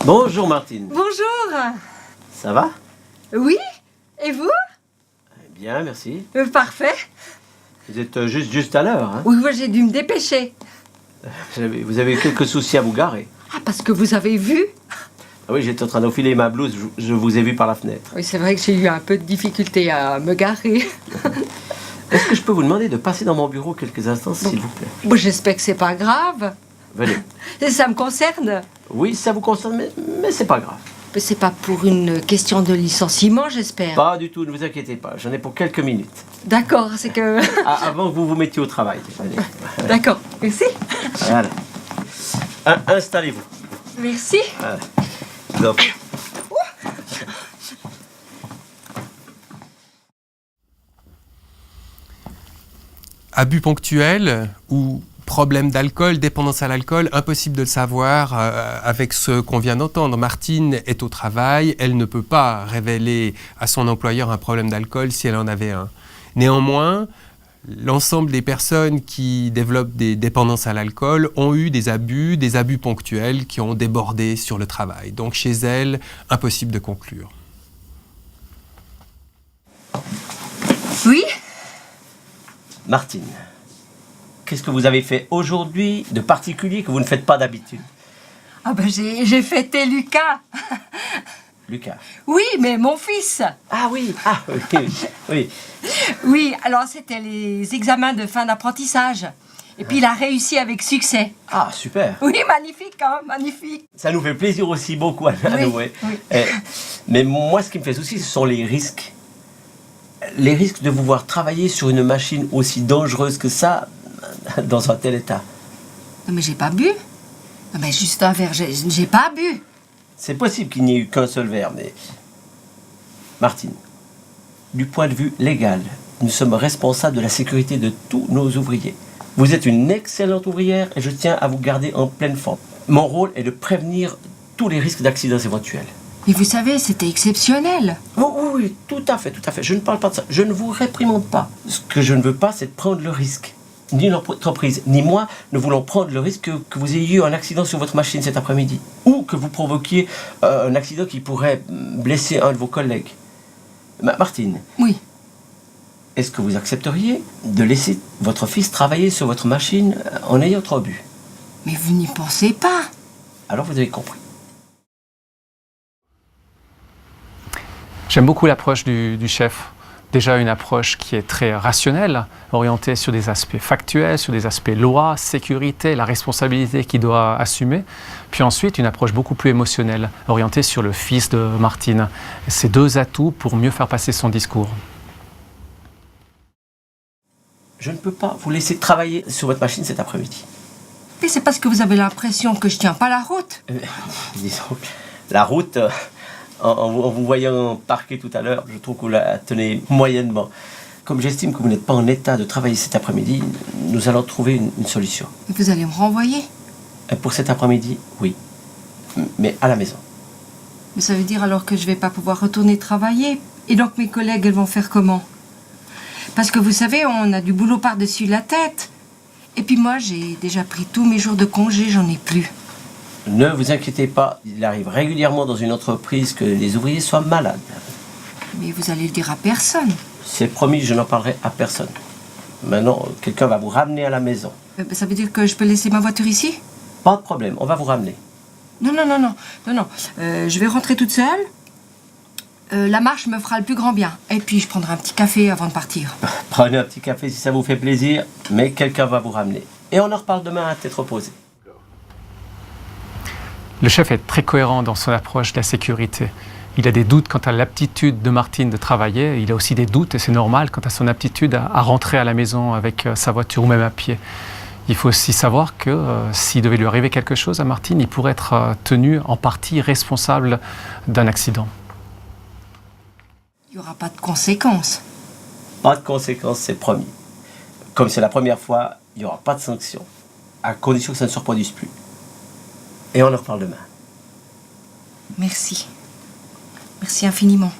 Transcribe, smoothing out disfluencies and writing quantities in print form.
Bonjour Martine. Bonjour. Ça va? Oui? Et vous? Bien, merci. Parfait. Vous êtes juste à l'heure, hein? Oui, moi j'ai dû me dépêcher. Vous avez quelques soucis à vous garer. Ah, parce que vous avez vu? Ah oui, j'étais en train d'enfiler ma blouse, je vous ai vu par la fenêtre. Oui, c'est vrai que j'ai eu un peu de difficulté à me garer. Est-ce que je peux vous demander de passer dans mon bureau quelques instants, s'il vous plaît? Bon, j'espère que c'est pas grave. Venez. Ça me concerne. Oui, ça vous concerne, mais c'est pas grave. Mais c'est pas pour une question de licenciement, j'espère. Pas du tout, ne vous inquiétez pas. J'en ai pour quelques minutes. D'accord, c'est que... Avant que vous vous mettiez au travail. Allez. D'accord, merci. Voilà. Installez-vous. Merci. Voilà. Donc. Abus ponctuel ou problème d'alcool, dépendance à l'alcool, impossible de le savoir avec ce qu'on vient d'entendre. Martine est au travail, elle ne peut pas révéler à son employeur un problème d'alcool si elle en avait un. Néanmoins, l'ensemble des personnes qui développent des dépendances à l'alcool ont eu des abus ponctuels qui ont débordé sur le travail. Donc chez elle, impossible de conclure. Oui? Martine, qu'est-ce que vous avez fait aujourd'hui de particulier que vous ne faites pas d'habitude? Ah ben j'ai fêté Lucas. Lucas. Oui, mais mon fils. Ah oui, oui. Oui, alors c'était les examens de fin d'apprentissage. Et puis il a réussi avec succès. Ah, super. Oui, magnifique, hein, magnifique. Ça nous fait plaisir aussi beaucoup à nous. Oui. Mais moi, ce qui me fait souci, ce sont les risques. Les risques de vous voir travailler sur une machine aussi dangereuse que ça, dans un tel état. Non, mais j'ai pas bu. Non, mais juste un verre, j'ai pas bu. C'est possible qu'il n'y ait eu qu'un seul verre, mais... Martine, du point de vue légal, nous sommes responsables de la sécurité de tous nos ouvriers. Vous êtes une excellente ouvrière et je tiens à vous garder en pleine forme. Mon rôle est de prévenir tous les risques d'accidents éventuels. Mais vous savez, c'était exceptionnel. Oh, oui, tout à fait. Je ne parle pas de ça. Je ne vous réprimande pas. Ce que je ne veux pas, c'est de prendre le risque. Ni l'entreprise, ni moi ne voulons prendre le risque que vous ayez eu un accident sur votre machine cet après-midi. Ou que vous provoquiez un accident qui pourrait blesser un de vos collègues. Martine. Oui. Est-ce que vous accepteriez de laisser votre fils travailler sur votre machine en ayant trop bu? Mais vous n'y pensez pas. Alors vous avez compris. J'aime beaucoup l'approche du chef. Déjà une approche qui est très rationnelle, orientée sur des aspects factuels, sur des aspects loi, sécurité, la responsabilité qu'il doit assumer. Puis ensuite, une approche beaucoup plus émotionnelle, orientée sur le fils de Martine. Ces deux atouts pour mieux faire passer son discours. Je ne peux pas vous laisser travailler sur votre machine cet après-midi. Mais c'est parce que vous avez l'impression que je tiens pas la route. Disons, la route... En vous voyant parquer tout à l'heure, je trouve que vous la tenez moyennement. Comme j'estime que vous n'êtes pas en état de travailler cet après-midi, nous allons trouver une solution. Vous allez me renvoyer? Pour cet après-midi, oui. Mais à la maison. Mais ça veut dire alors que je vais pas pouvoir retourner travailler. Et donc mes collègues, elles vont faire comment? Parce que vous savez, on a du boulot par-dessus la tête. Et puis moi, j'ai déjà pris tous mes jours de congé, j'en ai plus. Ne vous inquiétez pas, il arrive régulièrement dans une entreprise que les ouvriers soient malades. Mais vous allez le dire à personne. C'est promis, je n'en parlerai à personne. Maintenant, quelqu'un va vous ramener à la maison. Ça veut dire que je peux laisser ma voiture ici? Pas de problème, on va vous ramener. Non. Je vais rentrer toute seule. La marche me fera le plus grand bien. Et puis je prendrai un petit café avant de partir. Prenez un petit café si ça vous fait plaisir, mais quelqu'un va vous ramener. Et on en reparle demain à tête reposée. Le chef est très cohérent dans son approche de la sécurité. Il a des doutes quant à l'aptitude de Martine de travailler. Il a aussi des doutes, et c'est normal, quant à son aptitude à rentrer à la maison avec sa voiture ou même à pied. Il faut aussi savoir que s'il devait lui arriver quelque chose à Martine, il pourrait être tenu en partie responsable d'un accident. Il n'y aura pas de conséquences. Pas de conséquences, c'est promis. Comme c'est la première fois, il n'y aura pas de sanction, à condition que ça ne se reproduise plus. Et on en reparle demain. Merci. Merci infiniment.